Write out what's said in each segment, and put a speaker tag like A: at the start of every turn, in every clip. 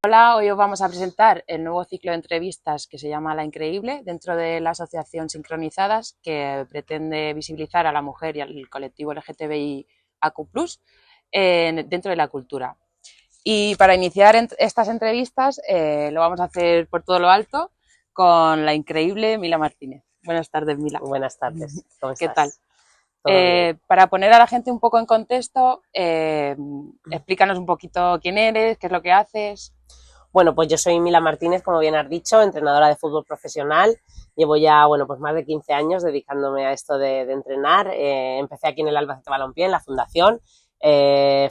A: Hola, hoy os vamos a presentar el nuevo ciclo de entrevistas que se llama La Increíble, dentro de la asociación Sincronizadas, que pretende visibilizar a la mujer y al colectivo LGTBIAQ+, dentro de la cultura. Y para iniciar estas entrevistas lo vamos a hacer por todo lo alto con la increíble Mila Martínez. Buenas tardes, Mila.
B: Buenas tardes, ¿cómo estás?
A: ¿Qué tal?
B: ¿Todo bien?
A: Para poner a la gente un poco en contexto, explícanos un poquito quién eres, qué es lo que haces.
B: Bueno, pues yo soy Mila Martínez, como bien has dicho, entrenadora de fútbol profesional. Llevo ya, pues más de 15 años dedicándome a esto de entrenar. Empecé aquí en el Albacete Balompié, en la fundación.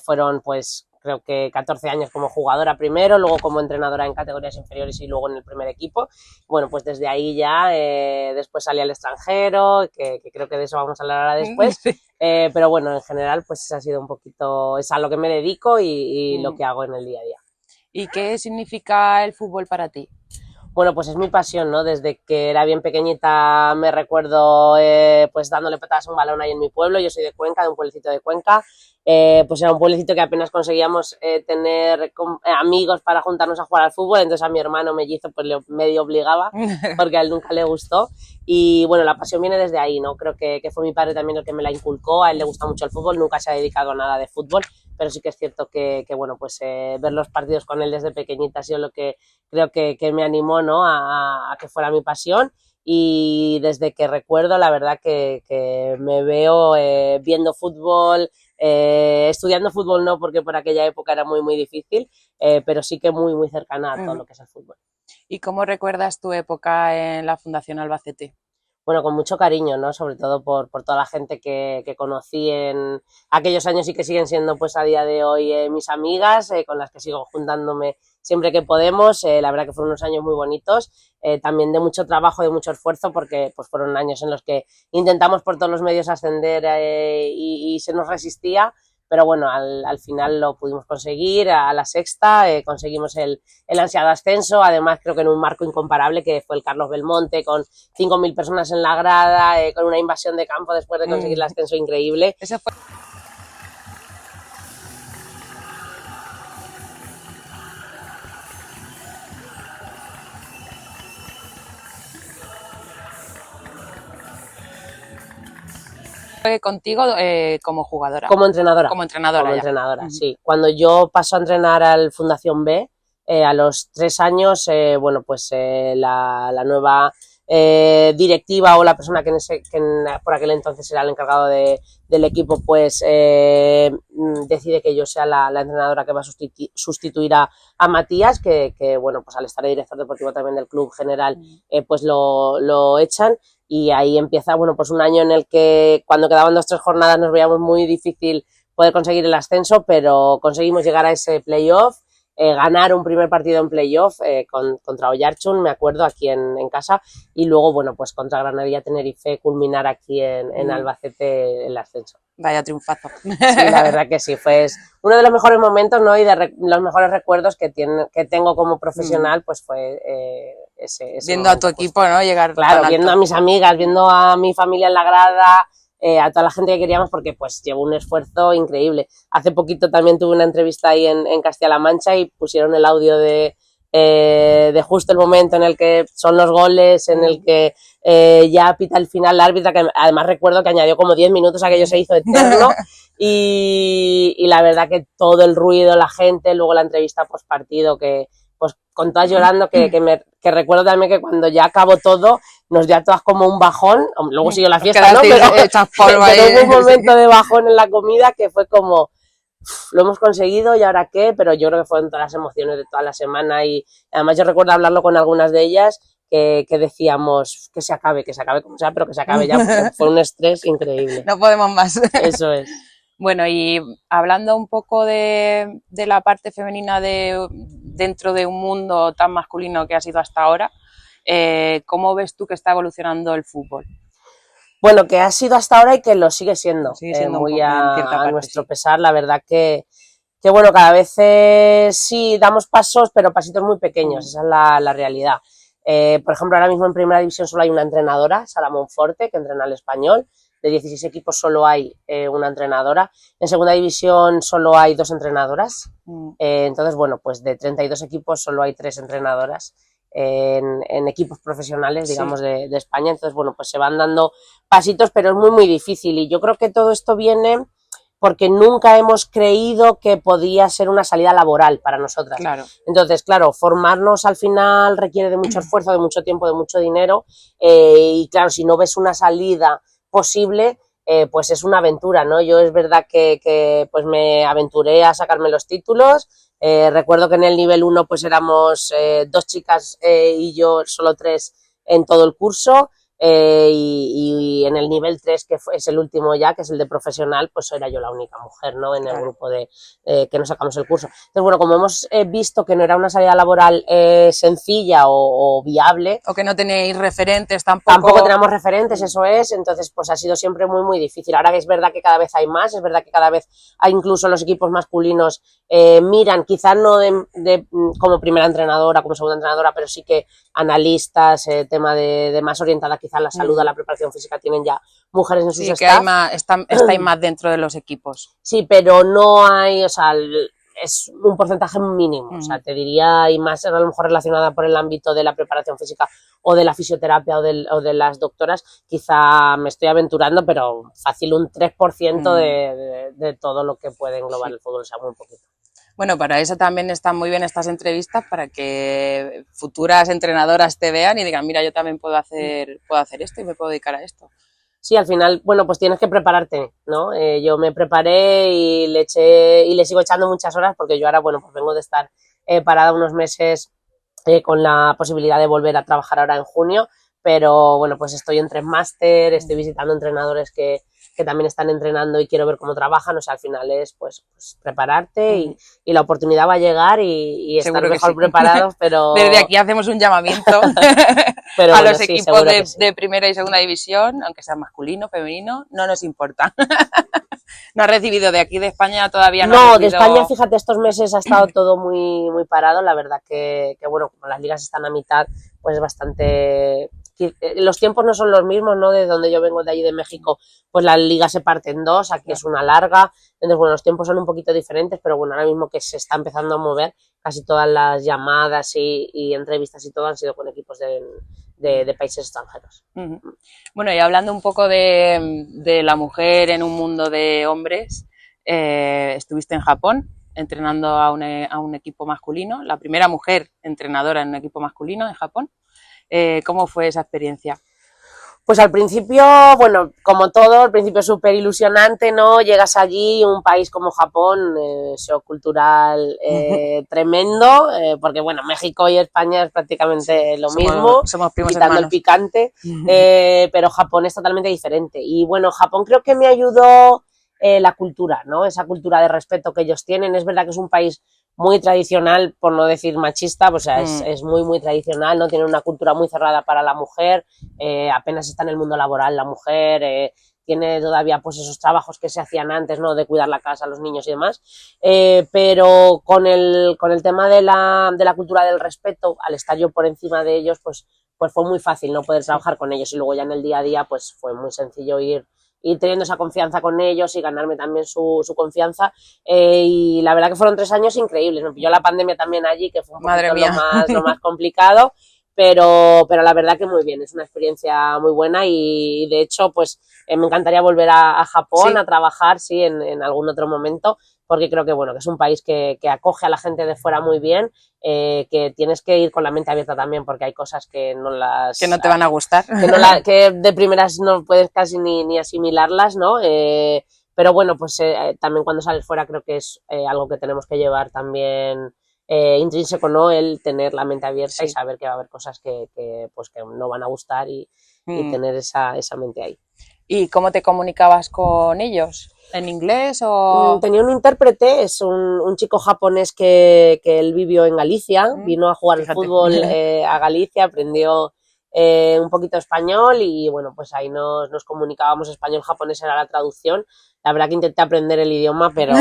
B: Fueron, pues, creo que 14 años como jugadora primero, luego como entrenadora en categorías inferiores y luego en el primer equipo. Bueno, pues desde ahí ya, después salí al extranjero, que creo que de eso vamos a hablar ahora después.
A: Sí.
B: Pero bueno, en general, pues ha sido un poquito, es a lo que me dedico y lo que hago en el día a día.
A: ¿Y qué significa el fútbol para ti?
B: Bueno, pues es mi pasión, ¿no? Desde que era bien pequeñita me recuerdo pues dándole patadas a un balón ahí en mi pueblo. Yo soy de Cuenca, de un pueblecito de Cuenca. Pues era un pueblecito que apenas conseguíamos tener amigos para juntarnos a jugar al fútbol. Entonces a mi hermano mellizo pues le medio obligaba porque a él nunca le gustó. Y bueno, la pasión viene desde ahí, ¿no? Creo que fue mi padre también el que me la inculcó. A él le gusta mucho el fútbol, nunca se ha dedicado a nada de fútbol, pero sí que es cierto que bueno, pues ver los partidos con él desde pequeñita ha sido lo que creo que me animó, ¿no? a que fuera mi pasión. Y desde que recuerdo, la verdad que me veo viendo fútbol, estudiando fútbol no, porque por aquella época era muy, muy difícil, pero sí que muy, muy cercana a todo lo que es el fútbol.
A: ¿Y cómo recuerdas tu época en la Fundación Albacete?
B: Bueno, con mucho cariño, ¿no? Sobre todo por toda la gente que conocí en aquellos años y que siguen siendo pues a día de hoy mis amigas, con las que sigo juntándome siempre que podemos. La verdad que fueron unos años muy bonitos, también de mucho trabajo, de mucho esfuerzo, porque pues fueron años en los que intentamos por todos los medios ascender y se nos resistía. Pero bueno, al final lo pudimos conseguir, a la sexta, conseguimos el ansiado ascenso, además creo que en un marco incomparable que fue el Carlos Belmonte, con 5.000 personas en la grada, con una invasión de campo después de conseguir el ascenso increíble.
A: Ese fue contigo como jugadora.
B: Como entrenadora.
A: Como entrenadora.
B: Como entrenadora, sí. Cuando yo paso a entrenar al Fundación B, a los 3 años, bueno, pues la nueva directiva o la persona que por aquel entonces era el encargado del equipo, pues decide que yo sea la entrenadora que va a sustituir a Matías, que bueno, pues al estar de director deportivo también del club general, pues lo echan. Y ahí empieza, bueno, pues un año en el que cuando quedaban 2 o 3 jornadas nos veíamos muy difícil poder conseguir el ascenso, pero conseguimos llegar a ese playoff, ganar un primer partido en playoff contra Oiartzun, me acuerdo, aquí en casa, y luego, bueno, pues contra Granadilla Tenerife culminar aquí en Albacete el ascenso.
A: Vaya triunfazo.
B: Sí, la verdad que sí, fue uno de los mejores momentos, ¿no? Y de los mejores recuerdos que tengo como profesional, pues fue ese
A: viendo a tu equipo, ¿no? Llegar
B: claro, viendo a mis amigas, viendo a mi familia en la grada, a toda la gente que queríamos, porque pues llevó un esfuerzo increíble. Hace poquito también tuve una entrevista ahí en Castilla-La Mancha y pusieron el audio de justo el momento en el que son los goles, en el que ya pita el final la árbitra, que además recuerdo que añadió como 10 minutos, aquello se hizo eterno. Y la verdad que todo el ruido, la gente, luego la entrevista post partido, que pues con todas llorando, que recuerdo también que cuando ya acabó todo, nos dio a todas como un bajón, luego siguió la fiesta, ¿no? Pero hubo un momento de bajón en la comida que fue como, lo hemos conseguido y ahora qué, pero yo creo que fueron todas las emociones de toda la semana y además yo recuerdo hablarlo con algunas de ellas que decíamos que se acabe como sea, pero que se acabe ya, porque fue un estrés increíble.
A: No podemos más.
B: Eso es.
A: Bueno, y hablando un poco de la parte femenina dentro de un mundo tan masculino que ha sido hasta ahora, ¿cómo ves tú que está evolucionando el fútbol?
B: Bueno, que ha sido hasta ahora y que lo sigue siendo, muy
A: a
B: nuestro pesar, la verdad que bueno, cada vez sí damos pasos, pero pasitos muy pequeños, esa es la realidad. Por ejemplo, ahora mismo en primera división solo hay una entrenadora, Sara Monforte, que entrena al Español. De 16 equipos solo hay una entrenadora. En segunda división solo hay 2 entrenadoras. Entonces, bueno, pues de 32 equipos solo hay 3 entrenadoras en equipos profesionales, digamos, de España. Entonces, bueno, pues se van dando pasitos, pero es muy, muy difícil. Y yo creo que todo esto viene porque nunca hemos creído que podía ser una salida laboral para nosotras.
A: Claro.
B: Entonces, claro, formarnos al final requiere de mucho esfuerzo, de mucho tiempo, de mucho dinero. Y claro, si no ves una salida posible, pues es una aventura, ¿no? Yo es verdad que pues me aventuré a sacarme los títulos. Recuerdo que en el nivel 1 pues éramos 2 chicas y yo solo 3 en todo el curso. Y en el nivel 3, que es el último ya, que es el de profesional, pues era yo la única mujer, ¿no? En el grupo de que nos sacamos el curso. Entonces, bueno, como hemos visto que no era una salida laboral sencilla o viable.
A: O que no tenéis referentes tampoco.
B: Tampoco tenemos referentes, eso es. Entonces, pues ha sido siempre muy, muy difícil. Ahora es verdad que cada vez hay más, es verdad que cada vez hay incluso los equipos masculinos miran, quizás no como primera entrenadora, como segunda entrenadora, pero sí que analistas, tema de más orientada quizá a la salud, a la preparación física, tienen ya mujeres en sus staff.
A: Sí, que hay más, estáis más dentro de los equipos.
B: Sí, pero no hay, o sea, es un porcentaje mínimo, o sea, te diría, y más a lo mejor relacionada por el ámbito de la preparación física o de la fisioterapia o de las doctoras, quizá me estoy aventurando, pero fácil un 3% de todo lo que puede englobar el fútbol, o sea, muy poquito.
A: Bueno, para eso también están muy bien estas entrevistas, para que futuras entrenadoras te vean y digan, mira, yo también puedo hacer esto y me puedo dedicar a esto.
B: Sí, al final, bueno, pues tienes que prepararte, ¿no? Yo me preparé y le sigo echando muchas horas, porque yo ahora, bueno, pues vengo de estar parada unos meses con la posibilidad de volver a trabajar ahora en junio, pero bueno, pues estoy en 3 máster, estoy visitando entrenadores que también están entrenando y quiero ver cómo trabajan, o sea, al final es pues prepararte y la oportunidad va a llegar y estar mejor preparados, pero...
A: Desde aquí hacemos un llamamiento
B: pero
A: a
B: bueno,
A: los
B: sí,
A: equipos
B: sí.
A: de primera y segunda división, aunque sea masculino, femenino, no nos importa. No ha recibido de aquí de España todavía
B: no de España, fíjate, estos meses ha estado todo muy, muy parado, la verdad que bueno, como las ligas están a mitad, pues es bastante... Los tiempos no son los mismos, ¿no? De donde yo vengo, de allí de México, pues la liga se parte en 2, aquí es una larga, entonces bueno, los tiempos son un poquito diferentes, pero bueno, ahora mismo que se está empezando a mover, casi todas las llamadas y entrevistas y todo han sido con equipos de países extranjeros.
A: Bueno, y hablando un poco de la mujer en un mundo de hombres, estuviste en Japón entrenando a un equipo masculino, la primera mujer entrenadora en un equipo masculino en Japón. ¿Cómo fue esa experiencia?
B: Pues al principio, bueno, como todo, al principio súper ilusionante, ¿no? Llegas allí, un país como Japón, shock cultural tremendo, porque bueno, México y España es prácticamente lo mismo,
A: somos primos
B: quitando
A: hermanos.
B: el picante, pero Japón es totalmente diferente. Y bueno, Japón creo que me ayudó la cultura, ¿no? Esa cultura de respeto que ellos tienen. Es verdad que es un país muy tradicional, por no decir machista, pues, o sea, es muy, muy tradicional, ¿no? Tiene una cultura muy cerrada para la mujer, apenas está en el mundo laboral la mujer, tiene todavía pues esos trabajos que se hacían antes, ¿no? De cuidar la casa, los niños y demás, pero con el tema de la cultura del respeto, al estar yo por encima de ellos, pues fue muy fácil no poder trabajar con ellos, y luego ya en el día a día pues fue muy sencillo ir teniendo esa confianza con ellos y ganarme también su confianza, y la verdad que fueron 3 años increíbles. Me pilló la pandemia también allí, que fue un poquito lo más complicado, pero la verdad que muy bien, es una experiencia muy buena, y de hecho pues me encantaría volver a Japón, a trabajar, sí, en algún otro momento, porque creo que bueno, que es un país que acoge a la gente de fuera muy bien, que tienes que ir con la mente abierta también, porque hay cosas que no
A: te van a gustar,
B: que de primeras no puedes casi ni asimilarlas, ¿no? Pero bueno, pues también cuando sales fuera creo que es algo que tenemos que llevar también intrínseco, ¿no? El tener la mente abierta y saber que va a haber cosas que no van a gustar, y tener esa mente ahí.
A: ¿Y cómo te comunicabas con ellos? ¿En inglés o...?
B: Tenía un intérprete, es un chico japonés que él vivió en Galicia, vino a jugar al fútbol a Galicia, aprendió un poquito español, y bueno, pues ahí nos comunicábamos. Español-japonés era la traducción. La verdad que intenté aprender el idioma, pero...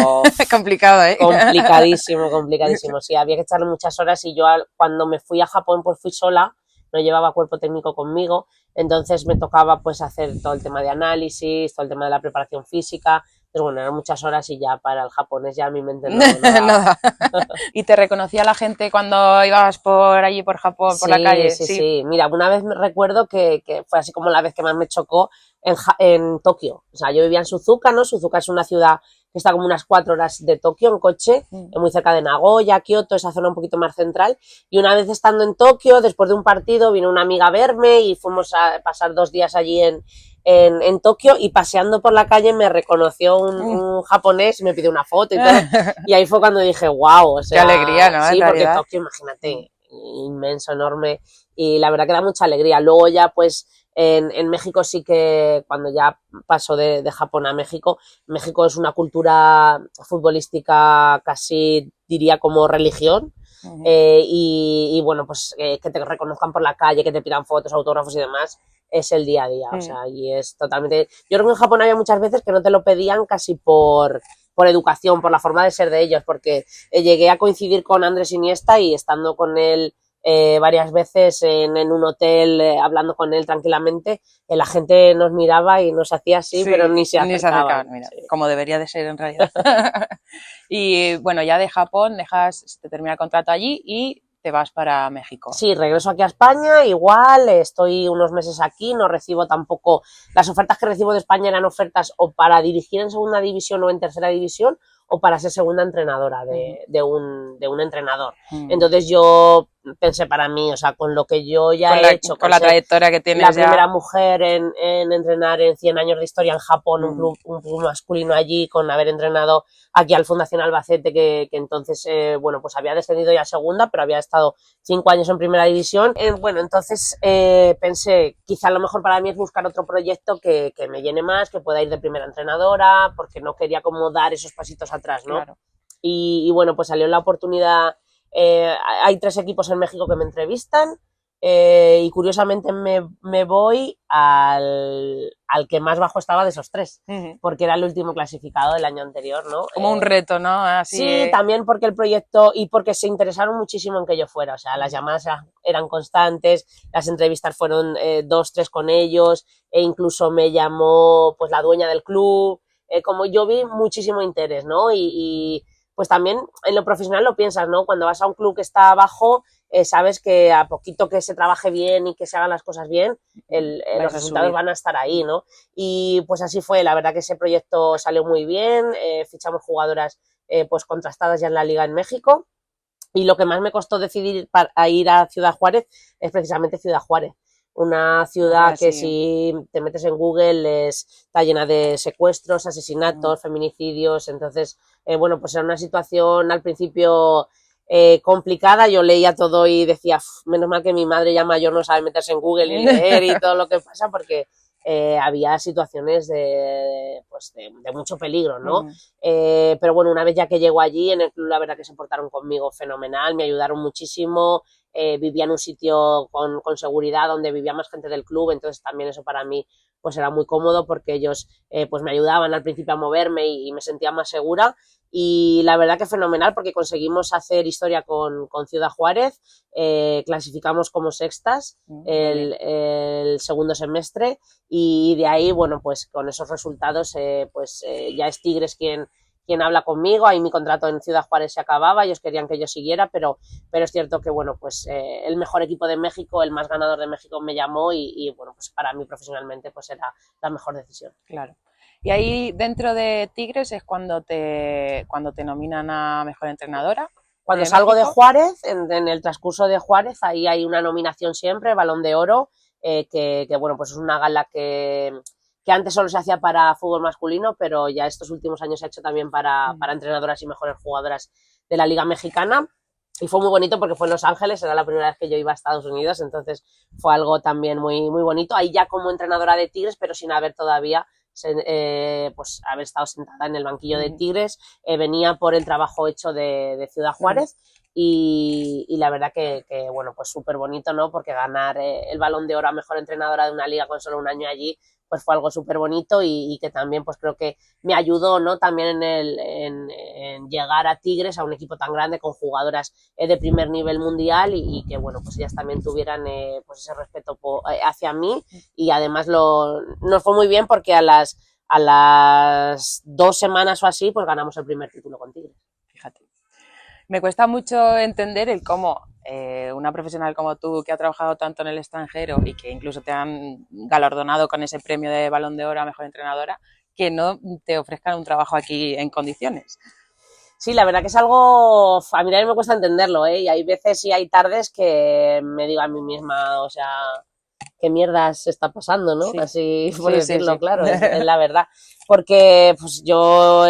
A: complicado, ¿eh?
B: Complicadísimo. Sí, había que echarle muchas horas, y yo cuando me fui a Japón pues fui sola. no llevaba cuerpo técnico conmigo, entonces me tocaba pues hacer todo el tema de análisis, todo el tema de la preparación física. Entonces, bueno, eran muchas horas y ya para el japonés ya mi mente no
A: Nada. ¿Y te reconocía la gente cuando ibas por allí, por Japón, por la calle?
B: Sí. Mira, una vez me recuerdo que fue así como la vez que más me chocó en Tokio. O sea, yo vivía en Suzuka, ¿no? Suzuka es una ciudad que está como unas 4 horas de Tokio en coche, muy cerca de Nagoya, Kioto, esa zona un poquito más central. Y una vez estando en Tokio, después de un partido, vino una amiga a verme y fuimos a pasar 2 días allí en Tokio, y paseando por la calle me reconoció un japonés y me pidió una foto y todo. Y ahí fue cuando dije, wow, o sea,
A: qué alegría, ¿no?
B: Sí, porque Tokio, imagínate, inmenso, enorme, y la verdad que da mucha alegría. Luego ya pues en México sí que cuando ya paso de Japón a México, México es una cultura futbolística casi diría como religión. Y bueno, pues que te reconozcan por la calle, que te pidan fotos, autógrafos y demás, es el día a día, o sea, y es totalmente... Yo creo que en Japón había muchas veces que no te lo pedían casi por educación, por la forma de ser de ellos, porque llegué a coincidir con Andrés Iniesta y estando con él varias veces en un hotel, hablando con él tranquilamente, la gente nos miraba y nos hacía así, sí, pero ni se acercaban.
A: Mira, sí. Como debería de ser en realidad. Y bueno, ya de Japón se te termina el contrato allí y te vas para México.
B: Sí, regreso aquí a España, igual, estoy unos meses aquí, no recibo tampoco... Las ofertas que recibo de España eran ofertas o para dirigir en segunda división o en tercera división, o para ser segunda entrenadora de un entrenador. Entonces yo pensé para mí, o sea, con lo que yo ya he hecho,
A: con la trayectoria que tienes,
B: la primera mujer en entrenar en 100 años de historia en Japón, un club masculino allí, con haber entrenado aquí al Fundación Albacete, que entonces, bueno, pues había descendido ya a segunda, pero había estado 5 años en primera división. Bueno, entonces pensé, quizá lo mejor para mí es buscar otro proyecto que me llene más, que pueda ir de primera entrenadora, porque no quería como dar esos pasitos atrás, ¿no?
A: Claro.
B: Y bueno, pues salió la oportunidad. Hay 3 equipos en México que me entrevistan, y curiosamente me voy al que más bajo estaba de esos 3, porque era el último clasificado del año anterior, ¿no?
A: Como un reto, ¿no? Así,
B: sí, también porque el proyecto y porque se interesaron muchísimo en que yo fuera, o sea, las llamadas eran constantes, las entrevistas fueron 2, 3 con ellos, e incluso me llamó pues la dueña del club, como yo vi muchísimo interés, ¿no? Y pues también en lo profesional lo piensas, ¿no? Cuando vas a un club que está abajo, sabes que a poquito que se trabaje bien y que se hagan las cosas bien, los resultados van a estar ahí, ¿no? Y pues así fue, la verdad que ese proyecto salió muy bien, fichamos jugadoras pues contrastadas ya en la liga en México, y lo que más me costó decidir para ir a Ciudad Juárez es precisamente Ciudad Juárez. Una ciudad que si te metes en Google está llena de secuestros, asesinatos, feminicidios, entonces, bueno, pues era una situación al principio complicada. Yo leía todo y decía, menos mal que mi madre ya mayor no sabe meterse en Google y leer y todo lo que pasa, porque había situaciones de mucho peligro, ¿no? Pero bueno, una vez ya que llego allí, en el club la verdad que se portaron conmigo fenomenal, me ayudaron muchísimo, vivía en un sitio con seguridad donde vivía más gente del club, entonces también eso para mí pues era muy cómodo, porque ellos pues me ayudaban al principio a moverme y me sentía más segura. Y la verdad que fenomenal, porque conseguimos hacer historia con Ciudad Juárez, clasificamos como sextas el segundo semestre, y de ahí, bueno, pues con esos resultados ya es Tigres quien habla conmigo. Ahí mi contrato en Ciudad Juárez se acababa, ellos querían que yo siguiera, pero es cierto que, bueno, pues el mejor equipo de México, el más ganador de México me llamó, y bueno, pues para mí profesionalmente pues era la mejor decisión.
A: Claro. Y ahí dentro de Tigres es cuando te nominan a mejor entrenadora.
B: Cuando salgo de Juárez, en el transcurso de Juárez, ahí hay una nominación siempre, Balón de Oro, que bueno, pues es una gala que antes solo se hacía para fútbol masculino, pero ya estos últimos años se ha hecho también para entrenadoras y mejores jugadoras de la Liga Mexicana. Y fue muy bonito porque fue en Los Ángeles, era la primera vez que yo iba a Estados Unidos, entonces fue algo también muy, muy bonito. Ahí ya como entrenadora de Tigres, pero sin haber todavía pues haber estado sentada en el banquillo de Tigres, venía por el trabajo hecho de Ciudad Juárez, y la verdad que bueno, pues súper bonito, ¿no? Porque ganar el Balón de Oro a Mejor Entrenadora de una liga con solo un año allí, pues fue algo súper bonito y que también pues creo que me ayudó, ¿no? También en llegar a Tigres, a un equipo tan grande con jugadoras de primer nivel mundial y que bueno, pues ellas también tuvieran pues ese respeto hacia mí y además nos fue muy bien porque a las 2 semanas o así pues ganamos el primer título con Tigres.
A: Fíjate. Me cuesta mucho entender el cómo una profesional como tú, que ha trabajado tanto en el extranjero y que incluso te han galardonado con ese premio de Balón de Oro a Mejor Entrenadora, que no te ofrezcan un trabajo aquí en condiciones.
B: Sí, la verdad que es algo, a mí también me cuesta entenderlo, ¿eh? Y hay veces y hay tardes que me digo a mí misma, o sea, qué mierda se está pasando, ¿no? Sí. Así por decirlo, sí. Claro, es la verdad. Porque pues yo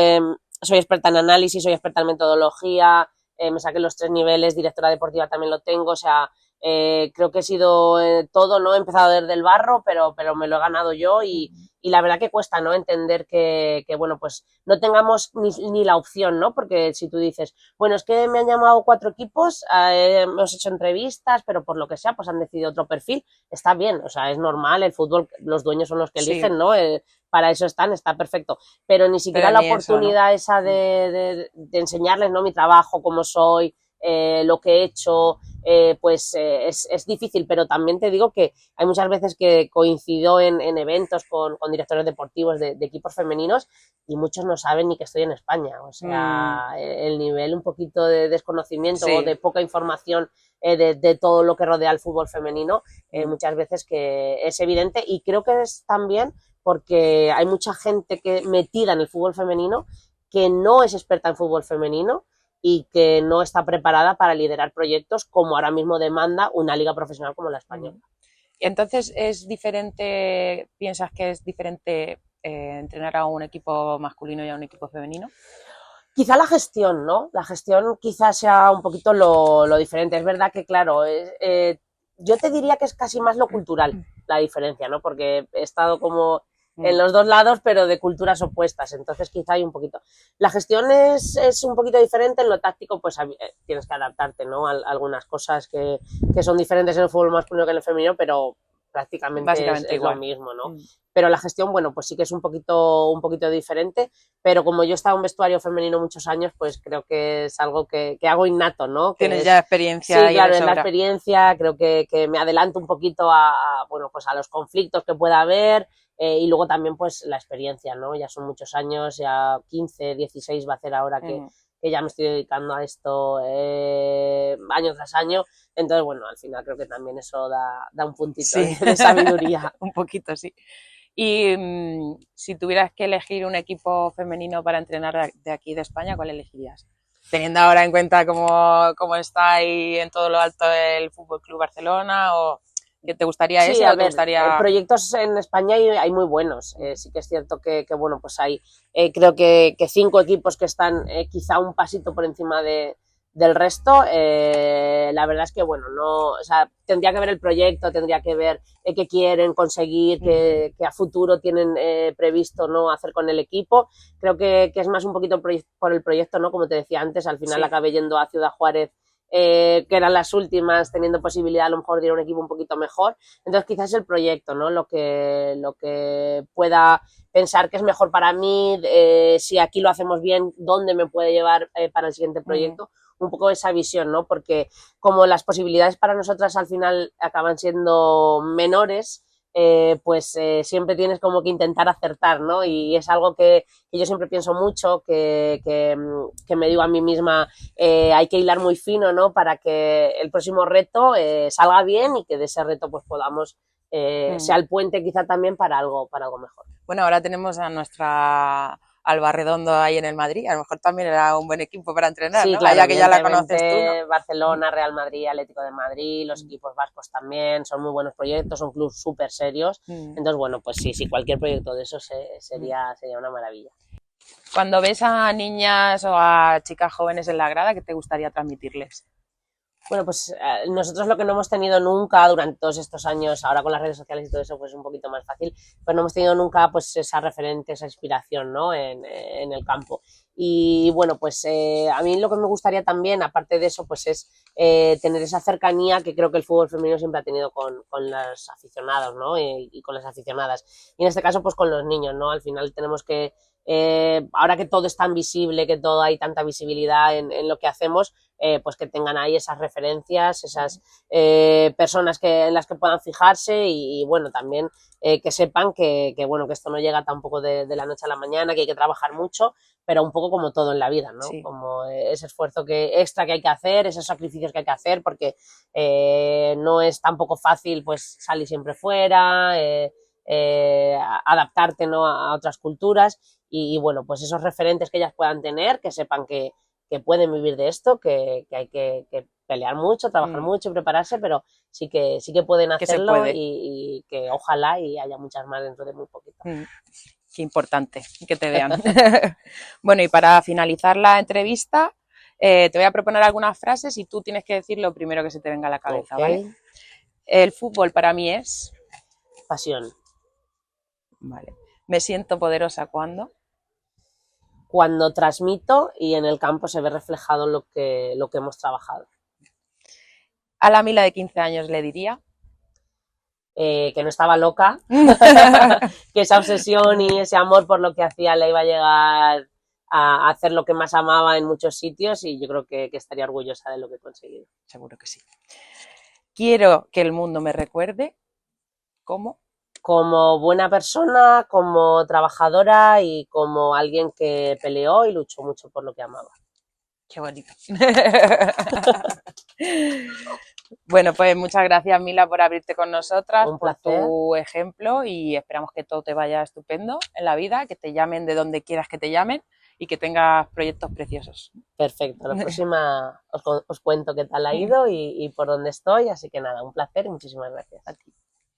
B: soy experta en análisis, soy experta en metodología, me saqué los 3 niveles, directora deportiva también lo tengo, o sea, creo que he sido todo, ¿no? He empezado desde el barro, pero me lo he ganado yo y la verdad que cuesta, ¿no? Entender que bueno, pues no tengamos ni la opción, ¿no? Porque si tú dices, bueno, es que me han llamado 4 equipos, hemos hecho entrevistas, pero por lo que sea, pues han decidido otro perfil, está bien, o sea, es normal, el fútbol, los dueños son los que eligen, sí. ¿No? Para eso está perfecto, pero ni siquiera pero la oportunidad eso, ¿no? Esa de enseñarles, ¿no? Mi trabajo, cómo soy, lo que he hecho, pues es difícil, pero también te digo que hay muchas veces que coincido en eventos con directores deportivos de equipos femeninos y muchos no saben ni que estoy en España, o sea, el nivel un poquito de desconocimiento, sí. O de poca información de todo lo que rodea al fútbol femenino, muchas veces que es evidente y creo que es también porque hay mucha gente metida en el fútbol femenino que no es experta en fútbol femenino y que no está preparada para liderar proyectos como ahora mismo demanda una liga profesional como la española.
A: Entonces, ¿es diferente, piensas que es diferente entrenar a un equipo masculino y a un equipo femenino?
B: Quizá la gestión, ¿no? La gestión quizás sea un poquito lo diferente. Es verdad que, claro, yo te diría que es casi más lo cultural la diferencia, ¿no? Porque he estado como en los 2 lados, pero de culturas opuestas, entonces quizá hay un poquito. La gestión es un poquito diferente, en lo táctico pues tienes que adaptarte, ¿no? A algunas cosas que son diferentes en el fútbol masculino que en el femenino, pero prácticamente es lo mismo, ¿no? Pero la gestión, bueno, pues sí que es un poquito diferente, pero como yo he estado en vestuario femenino muchos años, pues creo que es algo que hago innato, ¿no?
A: Tienes ya experiencia.
B: Sí, claro, es la experiencia, creo que me adelanto un poquito bueno, pues a los conflictos que pueda haber, y luego también pues la experiencia, ¿no? Ya son muchos años, ya 15, 16 va a ser ahora que ya me estoy dedicando a esto año tras año, entonces bueno, al final creo que también eso da un puntito, sí. De sabiduría.
A: Un poquito, sí. Y si tuvieras que elegir un equipo femenino para entrenar de aquí de España, ¿cuál elegirías? Teniendo ahora en cuenta cómo está ahí en todo lo alto el Fútbol Club Barcelona, o ¿que te gustaría
B: sí,
A: ese o te gustaría...?
B: Proyectos en España hay muy buenos. Sí que es cierto que bueno, pues hay creo que 5 equipos que están quizá un pasito por encima del resto. La verdad es que bueno, no, o sea, tendría que ver el proyecto, tendría que ver qué quieren conseguir, qué a futuro tienen previsto, ¿no? Hacer con el equipo. Creo que es más un poquito por el proyecto, ¿no? Como te decía antes, al final acabé yendo a Ciudad Juárez, que eran las últimas, teniendo posibilidad a lo mejor de ir a un equipo un poquito mejor. Entonces quizás el proyecto, ¿no? Lo que pueda pensar que es mejor para mí, si aquí lo hacemos bien, dónde me puede llevar para el siguiente proyecto. Un poco esa visión, ¿no? Porque como las posibilidades para nosotras al final acaban siendo menores, pues siempre tienes como que intentar acertar, ¿no? Y es algo que yo siempre pienso mucho, que me digo a mí misma, hay que hilar muy fino, ¿no? Para que el próximo reto salga bien y que de ese reto pues podamos, sea el puente quizá también para algo mejor.
A: Bueno, ahora tenemos a nuestra Alba Redondo ahí en el Madrid, a lo mejor también era un buen equipo para entrenar,
B: sí,
A: ¿no?
B: Claro,
A: ya que ya la conoces tú, ¿no?
B: Barcelona, Real Madrid, Atlético de Madrid, los equipos vascos también, son muy buenos proyectos, son clubes súper serios, entonces bueno, pues sí, cualquier proyecto de esos sería una maravilla.
A: Cuando ves a niñas o a chicas jóvenes en la grada, ¿qué te gustaría transmitirles?
B: Bueno, pues nosotros lo que no hemos tenido nunca durante todos estos años, ahora con las redes sociales y todo eso, pues es un poquito más fácil, pero no hemos tenido nunca pues esa referente, esa inspiración, ¿no? En el campo. Y bueno, pues a mí lo que me gustaría también, aparte de eso, pues es tener esa cercanía que creo que el fútbol femenino siempre ha tenido con los aficionados, ¿no? Y con las aficionadas. Y en este caso, pues con los niños, ¿no? Al final tenemos que, ahora que todo es tan visible, que todo hay tanta visibilidad en lo que hacemos, pues que tengan ahí esas referencias, esas personas en las que puedan fijarse y bueno, también que sepan bueno, que esto no llega tampoco de la noche a la mañana, que hay que trabajar mucho, pero un poco como todo en la vida, ¿no?
A: Sí.
B: Como ese esfuerzo extra que hay que hacer, esos sacrificios que hay que hacer, porque no es tampoco fácil pues salir siempre fuera, adaptarte, ¿no? A otras culturas y bueno, pues esos referentes que ellas puedan tener, que sepan que pueden vivir de esto, que hay que pelear mucho, trabajar mucho, prepararse, pero sí que pueden hacerlo
A: puede.
B: Y que ojalá y haya muchas más dentro de muy poquito.
A: Qué importante que te vean. Bueno, y para finalizar la entrevista, te voy a proponer algunas frases y tú tienes que decir lo primero que se te venga a la cabeza,
B: Okay.
A: ¿vale? El fútbol para mí es...
B: Pasión.
A: Vale. Me siento poderosa
B: cuando transmito y en el campo se ve reflejado lo que hemos trabajado.
A: A la Mila de 15 años le diría...
B: que no estaba loca, que esa obsesión y ese amor por lo que hacía le iba a llegar a hacer lo que más amaba en muchos sitios y yo creo que estaría orgullosa de lo que he conseguido.
A: Seguro que sí. Quiero que el mundo me recuerde como
B: buena persona, como trabajadora y como alguien que peleó y luchó mucho por lo que amaba.
A: Qué bonito. Bueno, pues muchas gracias, Mila, por abrirte con nosotras,
B: Un
A: por
B: placer.
A: tu ejemplo y esperamos que todo te vaya estupendo en la vida, que te llamen de donde quieras que te llamen y que tengas proyectos preciosos.
B: Perfecto, la próxima os cuento qué tal ha ido y por dónde estoy, así que nada, un placer y muchísimas gracias.
A: A ti.